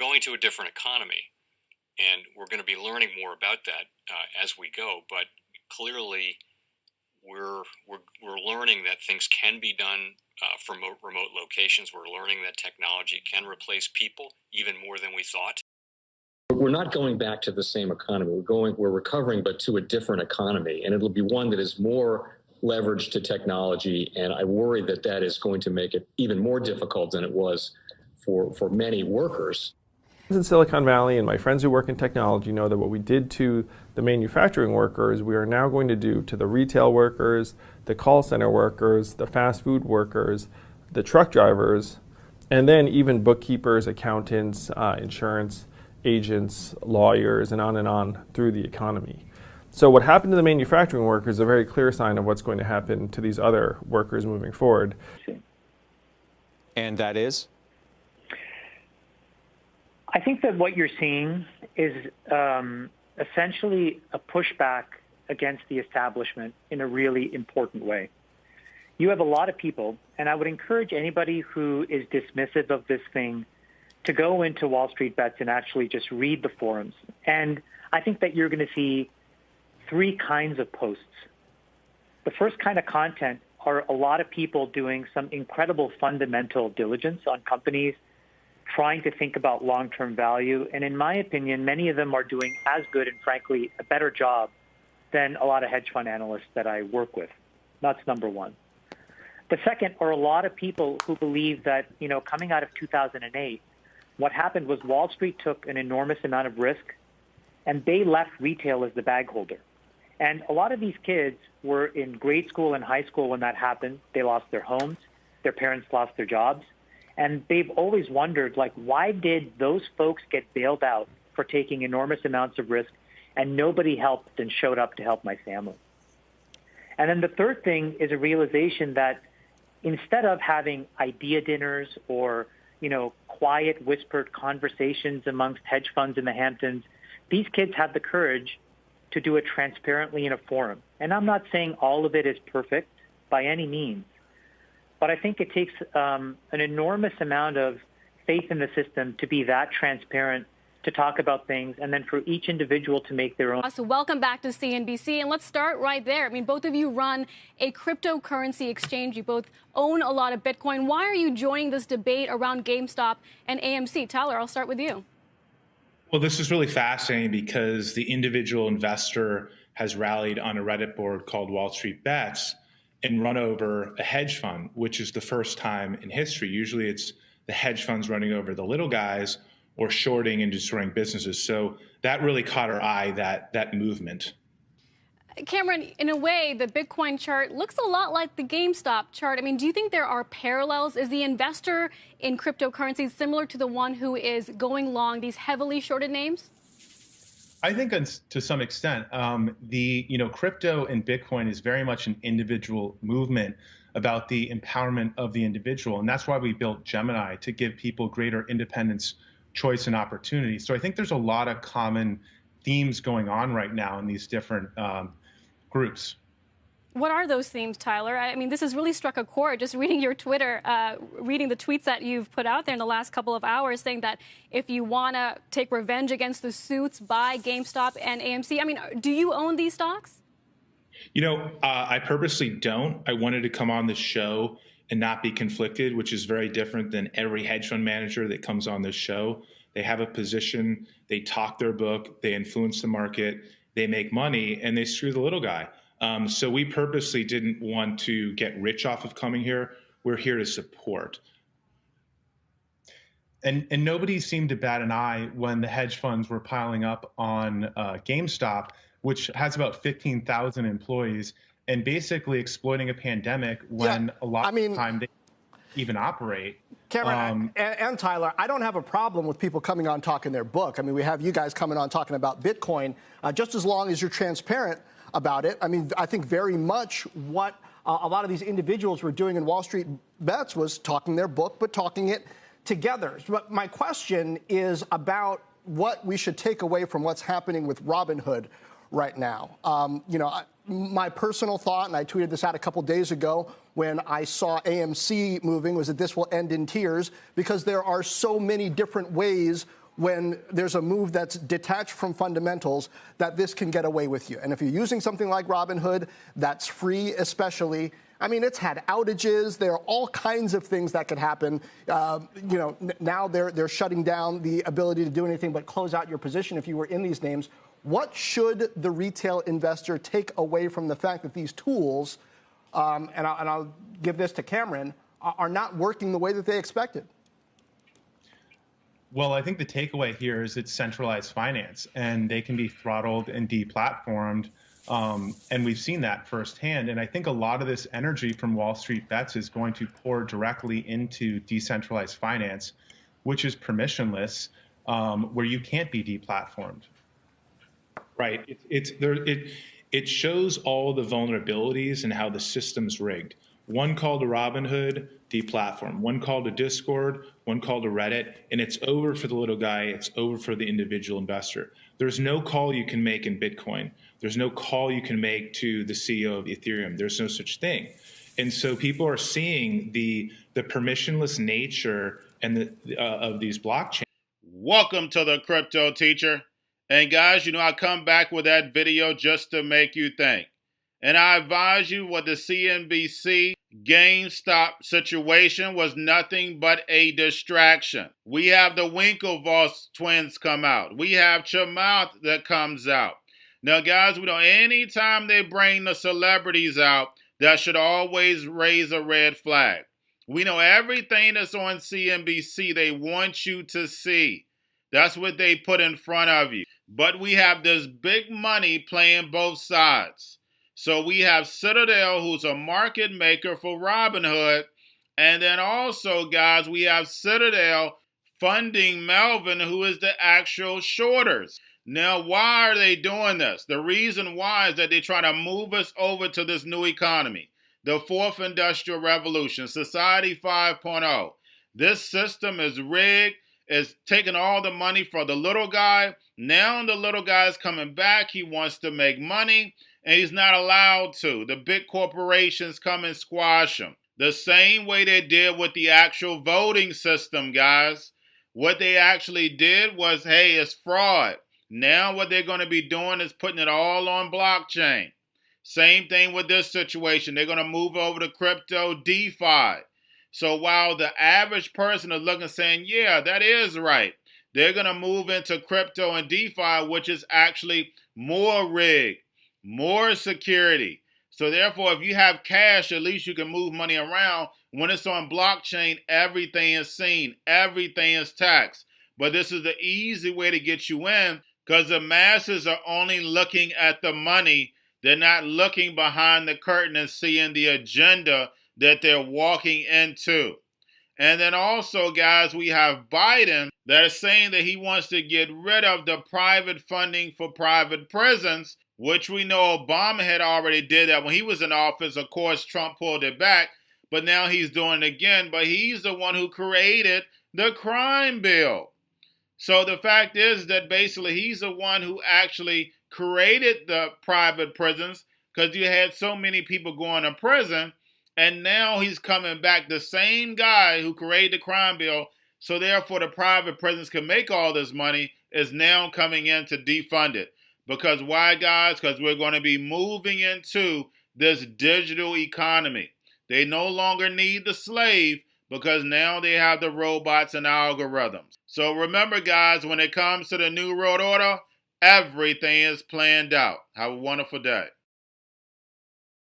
going to a different economy, and we're going to be learning more about that as we go. But clearly, we're learning that things can be done from remote locations. We're learning that technology can replace people even more than we thought. We're not going back to the same economy. We're recovering, but to a different economy, and it'll be one that is more leveraged to technology. And I worry that that is going to make it even more difficult than it was for many workers. In Silicon Valley, and my friends who work in technology know that what we did to the manufacturing workers, we are now going to do to the retail workers, the call center workers, the fast food workers, the truck drivers, and then even bookkeepers, accountants, insurance agents, lawyers, and on through the economy. So what happened to the manufacturing workers is a very clear sign of what's going to happen to these other workers moving forward. And that is? I think that what you're seeing is essentially a pushback against the establishment in a really important way. You have a lot of people, and I would encourage anybody who is dismissive of this thing to go into Wall Street Bets and actually just read the forums. And I think that you're going to see three kinds of posts. The first kind of content are a lot of people doing some incredible fundamental diligence on companies, trying to think about long-term value. And in my opinion, many of them are doing as good and frankly a better job than a lot of hedge fund analysts that I work with. That's number one. The second are a lot of people who believe that, coming out of 2008, what happened was Wall Street took an enormous amount of risk and they left retail as the bag holder. And a lot of these kids were in grade school and high school when that happened. They lost their homes, their parents lost their jobs. And they've always wondered, why did those folks get bailed out for taking enormous amounts of risk and nobody helped and showed up to help my family? And then the third thing is a realization that instead of having idea dinners or, quiet whispered conversations amongst hedge funds in the Hamptons, these kids have the courage to do it transparently in a forum. And I'm not saying all of it is perfect by any means, but I think it takes an enormous amount of faith in the system to be that transparent, to talk about things, and then for each individual to make their own. So welcome back to CNBC, and let's start right there. I mean, both of you run a cryptocurrency exchange. You both own a lot of Bitcoin. Why are you joining this debate around GameStop and AMC? Tyler, I'll start with you. Well, this is really fascinating because the individual investor has rallied on a Reddit board called Wall Street Bets and run over a hedge fund, which is the first time in history. Usually it's the hedge funds running over the little guys or shorting and destroying businesses. So that really caught our eye, that movement. Cameron, in a way, the Bitcoin chart looks a lot like the GameStop chart. I mean, do you think there are parallels? Is the investor in cryptocurrencies similar to the one who is going long these heavily shorted names? I think to some extent, crypto and Bitcoin is very much an individual movement about the empowerment of the individual. And that's why we built Gemini, to give people greater independence, choice, and opportunity. So I think there's a lot of common themes going on right now in these different groups. What are those themes, Tyler? I mean, this has really struck a chord. Just reading your Twitter, reading the tweets that you've put out there in the last couple of hours, saying that if you want to take revenge against the suits, buy GameStop and AMC. I mean, do you own these stocks? I purposely don't. I wanted to come on this show and not be conflicted, which is very different than every hedge fund manager that comes on this show. They have a position, they talk their book, they influence the market, they make money, and they screw the little guy. So we purposely didn't want to get rich off of coming here. We're here to support. And nobody seemed to bat an eye when the hedge funds were piling up on GameStop, which has about 15,000 employees, and basically exploiting a pandemic when a lot of the time they even operate. Cameron and Tyler, I don't have a problem with people coming on talking their book. I mean, we have you guys coming on talking about Bitcoin, just as long as you're transparent about it. I mean, I think very much what a lot of these individuals were doing in Wall Street Bets was talking their book, but talking it together. But my question is about what we should take away from what's happening with Robinhood right now. My personal thought, and I tweeted this out a couple days ago when I saw AMC moving, was that this will end in tears because there are so many different ways when there's a move that's detached from fundamentals that this can get away with you. And if you're using something like Robinhood, that's free especially. I mean, it's had outages. There are all kinds of things that could happen. Now they're shutting down the ability to do anything but close out your position if you were in these names. What should the retail investor take away from the fact that these tools, and I'll give this to Cameron, are not working the way that they expected? Well, I think the takeaway here is it's centralized finance, and they can be throttled and deplatformed. And we've seen that firsthand. And I think a lot of this energy from Wall Street Bets is going to pour directly into decentralized finance, which is permissionless, where you can't be deplatformed. Right. It shows all the vulnerabilities and how the system's rigged. One call to Robinhood, deplatform. One call to Discord, one call to Reddit, and it's over for the little guy. It's over for the individual investor. There's no call you can make in Bitcoin. There's no call you can make to the CEO of Ethereum. There's no such thing. And so people are seeing the permissionless nature and of these blockchains. Welcome to the Crypto Teacher. And guys, I come back with that video just to make you think. And I advise you what the CNBC GameStop situation was nothing but a distraction. We have the Winklevoss twins come out. We have Chamath that comes out. Now, guys, we know anytime they bring the celebrities out, that should always raise a red flag. We know everything that's on CNBC they want you to see. That's what they put in front of you. But we have this big money playing both sides. So we have Citadel, who's a market maker for Robinhood. And then also, guys, we have Citadel funding Melvin, who is the actual shorters. Now, why are they doing this? The reason why is that they're trying to move us over to this new economy, the fourth industrial revolution, Society 5.0. This system is rigged. Is taking all the money for the little guy. Now the little guy is coming back. He wants to make money, and he's not allowed to. The big corporations come and squash him. The same way they did with the actual voting system, guys. What they actually did was, hey, it's fraud. Now what they're going to be doing is putting it all on blockchain. Same thing with this situation. They're going to move over to crypto DeFi. So while the average person is looking saying, yeah, that is right, they're going to move into crypto and DeFi, which is actually more rigged, more security. So therefore, if you have cash, at least you can move money around. When it's on blockchain, everything is seen, everything is taxed. But this is the easy way to get you in because the masses are only looking at the money. They're not looking behind the curtain and seeing the agenda that they're walking into. And then also, guys, we have Biden that is saying that he wants to get rid of the private funding for private prisons, which we know Obama had already did that when he was in office. Of course, Trump pulled it back, but now he's doing it again. But he's the one who created the crime bill. So the fact is that basically he's the one who actually created the private prisons because you had so many people going to prison. And now he's coming back, the same guy who created the crime bill. So therefore, the private prisons can make all this money is now coming in to defund it. Because why, guys? Because we're going to be moving into this digital economy. They no longer need the slave because now they have the robots and algorithms. So remember, guys, when it comes to the New World Order, everything is planned out. Have a wonderful day.